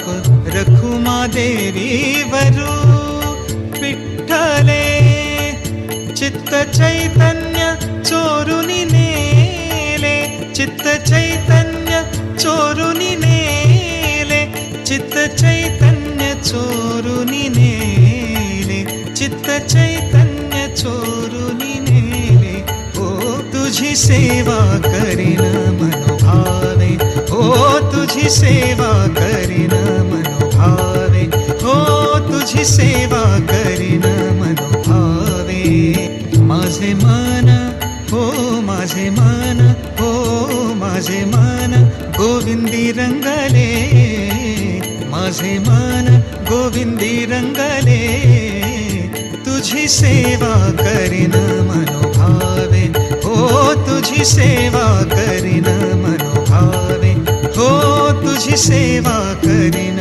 रखुमा देवी वरू विठ्ठले चित्त चैतन्य चोरुनी नेले चित्त चैतन्य चोरुनी नेले चित्त चैतन्य चोरुनी नेले चित्त चैतन्य चोरुनी नेले ओ तुझी सेवा करीन मनोभावे ओ तुझी सेवा करीन मनोभावे हो तुझी सेवा करीन मनोभावे माझे मन हो माझे मन हो माझे मन गोविंदी रंगले माझे मन गोविंदी रंगले तुझी सेवा करीन मनोभावे हो तुझी सेवा करीन मनोभावे हो तुझी सेवा करीन